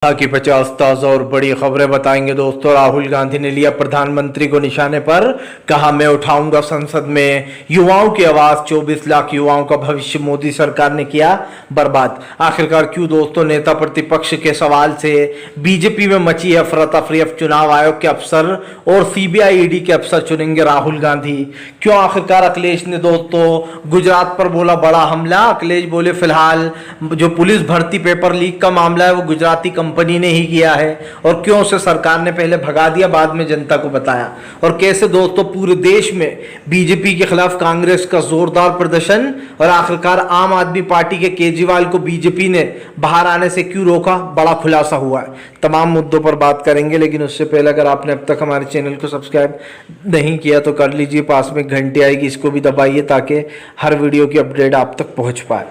की 50 ताज़ा और बड़ी खबरें बताएंगे दोस्तों। राहुल गांधी ने लिया प्रधानमंत्री को निशाने पर, कहा मैं उठाऊंगा संसद में युवाओं की आवाज। 24 लाख युवाओं का भविष्य मोदी सरकार ने किया बर्बाद। आखिरकार क्यों दोस्तों नेता प्रतिपक्ष के सवाल से बीजेपी में मची है अफरा तफरी। अब चुनाव आयोग के अफसर और सीबीआई ईडी के अफसर चुनेंगे राहुल गांधी। क्यों आखिरकार अखिलेश ने दोस्तों गुजरात पर बोला बड़ा हमला। अखिलेश बोले फिलहाल जो पुलिस भर्ती पेपर लीक का मामला है वो गुजराती कंपनी ने ही किया है, और क्यों उसे सरकार ने पहले भगा दिया बाद में जनता को बताया। और कैसे दोस्तों पूरे देश में बीजेपी के खिलाफ कांग्रेस का जोरदार प्रदर्शन, और आखिरकार आम आदमी पार्टी के केजरीवाल को बीजेपी ने बाहर आने से क्यों रोका, बड़ा खुलासा हुआ है। तमाम मुद्दों पर बात करेंगे, लेकिन उससे पहले अगर आपने अब तक हमारे चैनल को सब्सक्राइब नहीं किया तो कर लीजिए। पास में घंटी आएगी, इसको भी दबाइए ताकि हर वीडियो की अपडेट आप तक पहुंच पाए।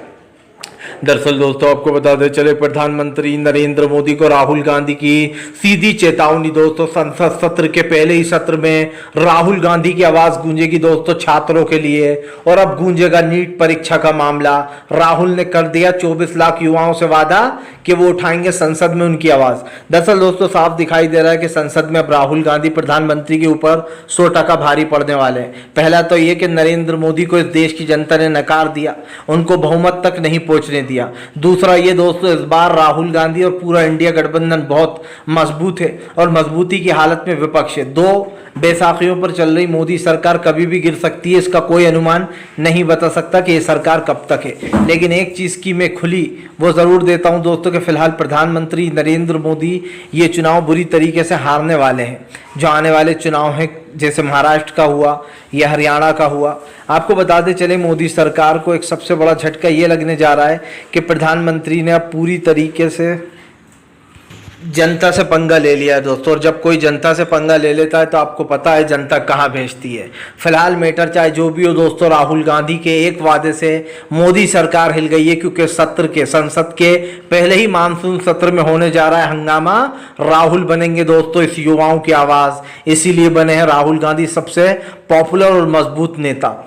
दरअसल दोस्तों आपको बताते चले, प्रधानमंत्री नरेंद्र मोदी को राहुल गांधी की सीधी चेतावनी। दोस्तों संसद सत्र के पहले ही सत्र में राहुल गांधी की आवाज गूंजेगी दोस्तों छात्रों के लिए, और अब गूंजेगा नीट परीक्षा का मामला। राहुल ने कर दिया 24 लाख युवाओं से वादा कि वो उठाएंगे संसद में उनकी आवाज। दरअसल दोस्तों साफ दिखाई दे रहा है कि संसद में अब राहुल गांधी प्रधानमंत्री के ऊपर 100% भारी पड़ने वाले हैं। पहला तो ये कि नरेंद्र मोदी को इस देश की जनता ने नकार दिया, उनको बहुमत तक नहीं पहुंचने दिया। दूसरा ये दोस्तों इस बार राहुल गांधी और पूरा इंडिया गठबंधन बहुत मजबूत है, और मजबूती की हालत में विपक्ष है। दो बैसाखियों पर चल रही मोदी सरकार कभी भी गिर सकती है, इसका कोई अनुमान नहीं बता सकता कि ये सरकार कब तक है। लेकिन एक चीज की मैं खुली वो जरूर देता हूं दोस्तों कि फिलहाल प्रधानमंत्री नरेंद्र मोदी ये चुनाव बुरी तरीके से हारने वाले हैं। जो आने वाले चुनाव हैं जैसे महाराष्ट्र का हुआ या हरियाणा का हुआ, आपको बताते चले मोदी सरकार को एक सबसे बड़ा झटका ये लगने जा रहा है कि प्रधानमंत्री ने अब पूरी तरीके से जनता से पंगा ले लिया है दोस्तों। और जब कोई जनता से पंगा ले लेता है तो आपको पता है जनता कहाँ भेजती है। फिलहाल मैटर चाहे जो भी हो दोस्तों, राहुल गांधी के एक वादे से मोदी सरकार हिल गई है, क्योंकि संसद के पहले ही मानसून सत्र में होने जा रहा है हंगामा। राहुल बनेंगे दोस्तों इस युवाओं की आवाज, इसीलिए बने हैं राहुल गांधी सबसे पॉपुलर और मजबूत नेता।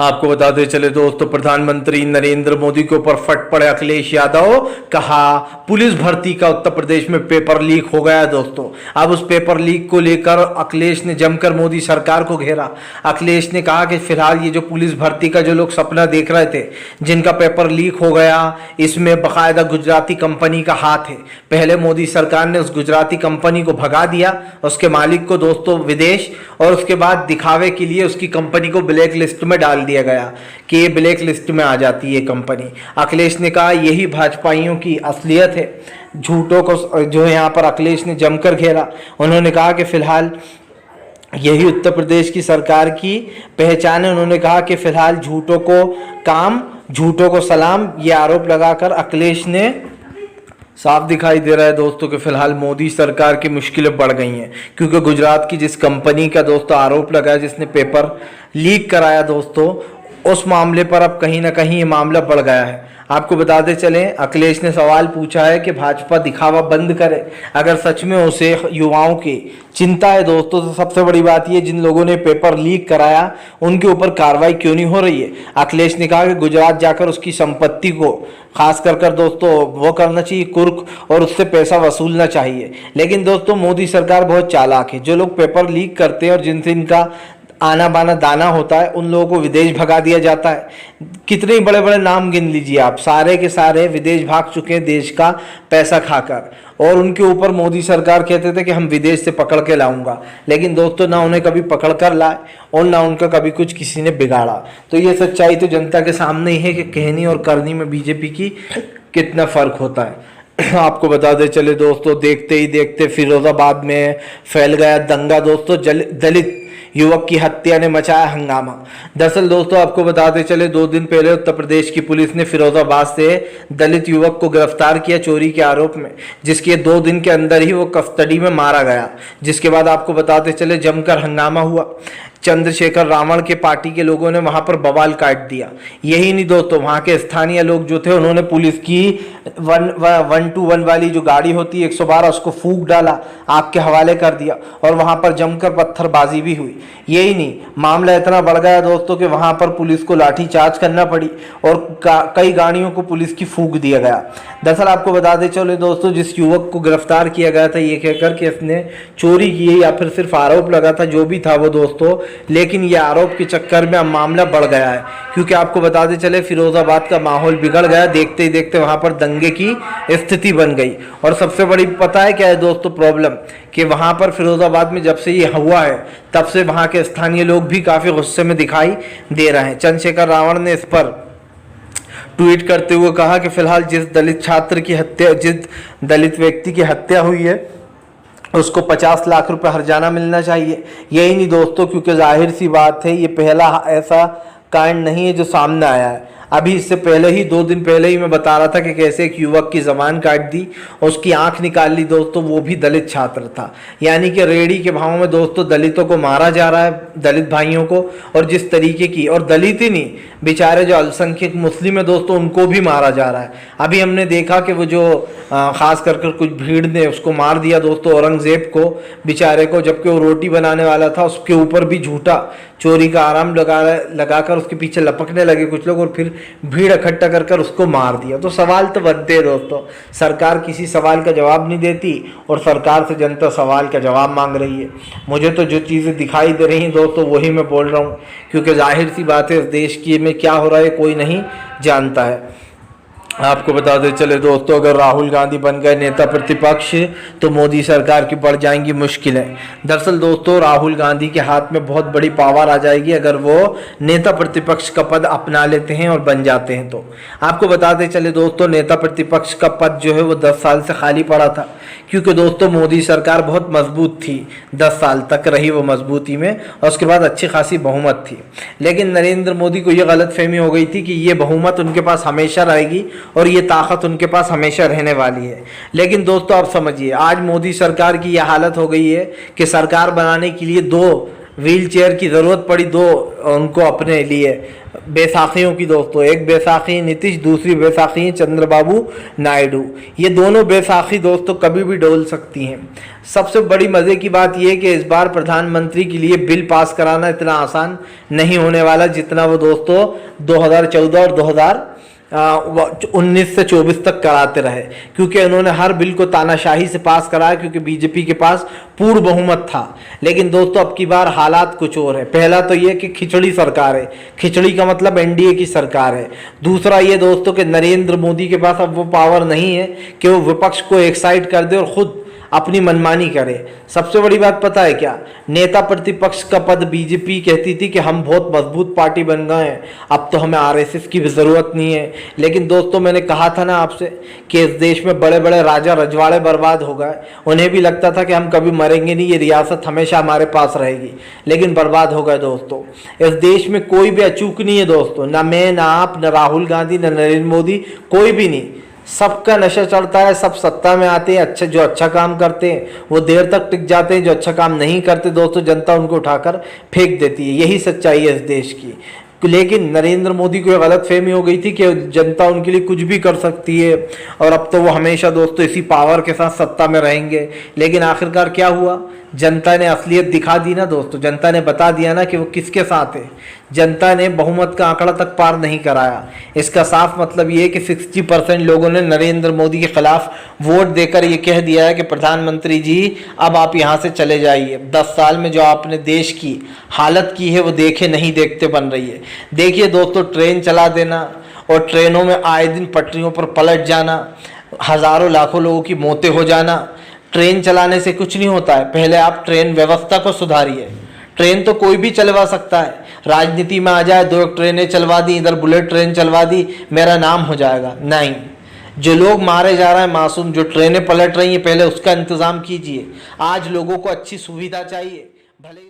आपको बताते चले दोस्तों प्रधानमंत्री नरेंद्र मोदी के ऊपर फट पड़े अखिलेश यादव। कहा पुलिस भर्ती का उत्तर प्रदेश में पेपर लीक हो गया दोस्तों। अब उस पेपर लीक को लेकर अखिलेश ने जमकर मोदी सरकार को घेरा। अखिलेश ने कहा कि फिलहाल ये जो पुलिस भर्ती का जो लोग सपना देख रहे थे, जिनका पेपर लीक हो गया, इसमें बाकायदा गुजराती कंपनी का हाथ है। पहले मोदी सरकार ने उस गुजराती कंपनी को भगा दिया, उसके मालिक को दोस्तों विदेश, और उसके बाद दिखावे के लिए उसकी कंपनी को ब्लैक लिस्ट में डाल दिया गया कि ये ब्लैक लिस्ट में आ जाती है कंपनी। अखिलेश ने कहा यही भाजपाइयों की असलियत है। झूठों को जो यहाँ पर अखिलेश ने जमकर घेरा। उन्होंने कहा कि फिलहाल यही उत्तर प्रदेश की सरकार की पहचान है। उन्होंने कहा कि फिलहाल झूठों को काम, झूठों को सलाम, ये आरोप लगाकर अखिलेश ने साफ दिखाई दे रहा है दोस्तों कि फिलहाल मोदी सरकार की मुश्किलें बढ़ गई हैं, क्योंकि गुजरात की जिस कंपनी का दोस्तों आरोप लगाया, जिसने पेपर लीक कराया दोस्तों, उस मामले पर अब कहीं ना कहीं ये मामला बढ़ गया है। आपको बताते चलें अखिलेश ने सवाल पूछा है कि भाजपा दिखावा बंद करे। अगर सच में उसे युवाओं की चिंता है दोस्तों, तो सबसे बड़ी बात ये जिन लोगों ने पेपर लीक कराया उनके ऊपर कार्रवाई क्यों नहीं हो रही है। अखिलेश ने कहा कि गुजरात जाकर उसकी संपत्ति को खास कर दोस्तों वो करना चाहिए कुर्क, और उससे पैसा वसूलना चाहिए। लेकिन दोस्तों मोदी सरकार बहुत चालाक है। जो लोग पेपर लीक करते हैं और जिनसे इनका आना बाना दाना होता है, उन लोगों को विदेश भगा दिया जाता है। कितने बड़े बड़े नाम गिन लीजिए आप, सारे के सारे विदेश भाग चुके हैं देश का पैसा खाकर, और उनके ऊपर मोदी सरकार कहते थे कि हम विदेश से पकड़ के लाऊंगा। लेकिन दोस्तों ना उन्हें कभी पकड़ कर लाए और ना उनका कभी कुछ किसी ने बिगाड़ा। तो ये सच्चाई तो जनता के सामने ही है कि कहनी और करनी में बीजेपी की कितना फर्क होता है। आपको बता दे चले दोस्तों, देखते ही देखते फिरोजाबाद में फैल गया दंगा दोस्तों। दलित युवक की हत्या ने मचाया हंगामा। दरअसल दोस्तों आपको बताते चले 2 दिन पहले उत्तर प्रदेश की पुलिस ने फिरोजाबाद से दलित युवक को गिरफ्तार किया चोरी के आरोप में, जिसके 2 दिन के अंदर ही वो कस्टडी में मारा गया। जिसके बाद आपको बताते चले जमकर हंगामा हुआ। चंद्रशेखर रावण के पार्टी के लोगों ने वहां पर बवाल काट दिया। यही नहीं दोस्तों, वहां के स्थानीय लोग जो थे उन्होंने पुलिस की 121 वाली जो गाड़ी होती है 112 उसको फूंक डाला, आग के हवाले कर दिया और वहां पर जमकर पत्थरबाजी भी हुई। यही नहीं, मामला इतना बढ़ गया दोस्तों कि वहां पर पुलिस को लाठीचार्ज करना पड़ी और कई गाड़ियों को पुलिस की फूंक दिया गया। दरअसल आपको बता दें चले दोस्तों, जिस युवक को गिरफ्तार किया गया था ये कहकर कि इसने चोरी की है या फिर सिर्फ आरोप लगा था, जो भी था वो दोस्तों, लेकिन ये आरोप के चक्कर में अब मामला बढ़ गया है, क्योंकि आपको बताते चले फिरोजाबाद का माहौल बिगड़ गया। देखते ही देखते वहां पर दंगे की स्थिति बन गई। और सबसे बड़ी पता है क्या है दोस्तों प्रॉब्लम, कि वहां पर फिरोजाबाद में जब से ये हुआ है तब से वहां के स्थानीय लोग भी काफी गुस्से में दिखाई दे रहे हैं। चंद्रशेखर रावण ने इस पर ट्वीट करते हुए कहा कि फिलहाल जिस दलित व्यक्ति की हत्या हुई है उसको 50 लाख रुपए हर्जाना मिलना चाहिए। यही नहीं दोस्तों, क्योंकि जाहिर सी बात है ये पहला ऐसा कांड नहीं है जो सामने आया है। अभी इससे पहले ही 2 दिन पहले ही मैं बता रहा था कि कैसे एक युवक की जबान काट दी और उसकी आंख निकाल ली दोस्तों, वो भी दलित छात्र था। यानी कि रेडी के भाव में दोस्तों दलितों को मारा जा रहा है, दलित भाइयों को, और जिस तरीके की, और दलित ही नहीं, बेचारे जो अल्पसंख्यक मुस्लिम है दोस्तों उनको भी मारा जा रहा है। अभी हमने देखा कि वो जो खास कर कुछ भीड़ ने उसको मार दिया दोस्तों, औरंगजेब को बेचारे को, जबकि वो रोटी बनाने वाला था, उसके ऊपर भी झूठा चोरी का आराम लगाकर उसके पीछे लपकने लगे कुछ लोग और फिर भीड़ इकट्ठा कर उसको मार दिया। तो सवाल तो बनते हैं दोस्तों, सरकार किसी सवाल का जवाब नहीं देती और सरकार से जनता सवाल का जवाब मांग रही है। मुझे तो जो चीज़ें दिखाई दे रही हैं दोस्तों वही मैं बोल रहा हूँ, क्योंकि जाहिर सी बात है इस देश की में क्या हो रहा है कोई नहीं जानता है। आपको बता दें चले दोस्तों, अगर राहुल गांधी बन गए नेता प्रतिपक्ष तो मोदी सरकार की बढ़ जाएंगी मुश्किलें। दरअसल दोस्तों राहुल गांधी के हाथ में बहुत बड़ी पावर आ जाएगी अगर वो नेता प्रतिपक्ष का पद अपना लेते हैं और बन जाते हैं तो। आपको बताते चले दोस्तों, नेता प्रतिपक्ष का पद जो है वो 10 साल से खाली पड़ा था, क्योंकि दोस्तों मोदी सरकार बहुत मजबूत थी, 10 साल तक रही वो मजबूती में और उसके बाद अच्छी खासी बहुमत थी। लेकिन नरेंद्र मोदी को ये गलतफहमी हो गई थी कि ये बहुमत उनके पास हमेशा रहेगी और ये ताकत उनके पास हमेशा रहने वाली है। लेकिन दोस्तों आप समझिए, आज मोदी सरकार की यह हालत हो गई है कि सरकार बनाने के लिए 2 व्हील चेयर की ज़रूरत पड़ी, 2 उनको अपने लिए बैसाखियों की दोस्तों। एक बैसाखी नीतीश, दूसरी बैसाखी चंद्रबाबू नायडू। ये दोनों बैसाखी दोस्तों कभी भी डोल सकती हैं। सबसे बड़ी मज़े की बात यह है कि इस बार प्रधानमंत्री के लिए बिल पास कराना इतना आसान नहीं होने वाला जितना वो दोस्तों 2014 और 2019 से 24 तक कराते रहे, क्योंकि उन्होंने हर बिल को तानाशाही से पास कराया, क्योंकि बीजेपी के पास पूर्ण बहुमत था। लेकिन दोस्तों अब की बार हालात कुछ और है। पहला तो ये कि खिचड़ी सरकार है, खिचड़ी का मतलब एनडीए की सरकार है। दूसरा ये दोस्तों कि नरेंद्र मोदी के पास अब वो पावर नहीं है कि वो विपक्ष को एक साइड कर दे और खुद अपनी मनमानी करे। सबसे बड़ी बात पता है क्या, नेता प्रतिपक्ष का पद बीजेपी कहती थी कि हम बहुत मजबूत पार्टी बन गए हैं, अब तो हमें आरएसएस की भी ज़रूरत नहीं है। लेकिन दोस्तों मैंने कहा था ना आपसे कि इस देश में बड़े बड़े राजा रजवाड़े बर्बाद हो गए, उन्हें भी लगता था कि हम कभी मरेंगे नहीं, ये रियासत हमेशा हमारे पास रहेगी, लेकिन बर्बाद हो गए दोस्तों। इस देश में कोई भी अचूक नहीं है दोस्तों, ना मैं, ना आप, ना राहुल गांधी, ना नरेंद्र मोदी, कोई भी नहीं। सबका नशा चढ़ता है, सब सत्ता में आते हैं, जो अच्छा काम करते हैं वो देर तक टिक जाते हैं, जो अच्छा काम नहीं करते दोस्तों जनता उनको उठाकर फेंक देती है। यही सच्चाई है इस देश की। लेकिन नरेंद्र मोदी को गलतफहमी हो गई थी कि जनता उनके लिए कुछ भी कर सकती है और अब तो वो हमेशा दोस्तों इसी पावर के साथ सत्ता में रहेंगे। लेकिन आखिरकार क्या हुआ, जनता ने असलियत दिखा दी ना दोस्तों, जनता ने बता दिया ना कि वो किसके साथ है। जनता ने बहुमत का आंकड़ा तक पार नहीं कराया। इसका साफ मतलब ये है कि 60% लोगों ने नरेंद्र मोदी के खिलाफ वोट देकर ये कह दिया है कि प्रधानमंत्री जी अब आप यहाँ से चले जाइए। 10 साल में जो आपने देश की हालत की है वो देखे नहीं देखते बन रही है। देखिए दोस्तों, ट्रेन चला देना और ट्रेनों में आए दिन पटरियों पर पलट जाना, हज़ारों लाखों लोगों की मौतें हो जाना, ट्रेन चलाने से कुछ नहीं होता है। पहले आप ट्रेन व्यवस्था को सुधारिए। ट्रेन तो कोई भी चलवा सकता है, राजनीति में आ जाए 2 ट्रेनें चलवा दी, इधर बुलेट ट्रेन चलवा दी, मेरा नाम हो जाएगा। नहीं, जो लोग मारे जा रहे हैं मासूम, जो ट्रेनें पलट रही हैं, पहले उसका इंतज़ाम कीजिए। आज लोगों को अच्छी सुविधा चाहिए, भले